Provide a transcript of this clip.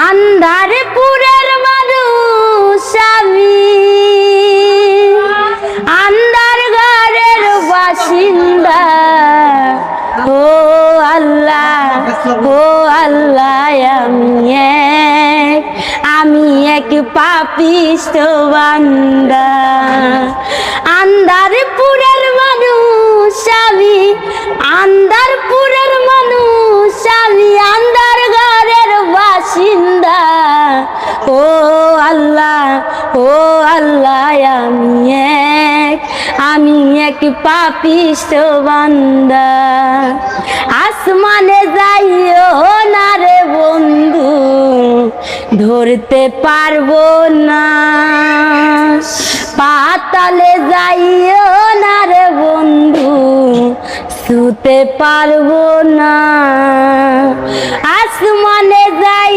আন্ধারপুরের মানুষ আমি, আন্ধার ঘরের বাসিন্দা। ও আল্লাহ, ও আল্লাহ, আমি এক পাপিষ্ঠ বান্দা। আন্ধারপুরের মানুষ আমি, আন্ধারপুরের মানুষ আমি, আন্ধার ঘরের বাসিন্দা। ও আল্লাহ, ও আল্লাহ, আমি এক পাপিষ্ঠ বান্দা। আসমানে যাইও না রে বন্ধু, ধরতে পারবো না। পাতালে যাইও না রে বন্ধু, ছুতে পারবো না। আসমানে যাই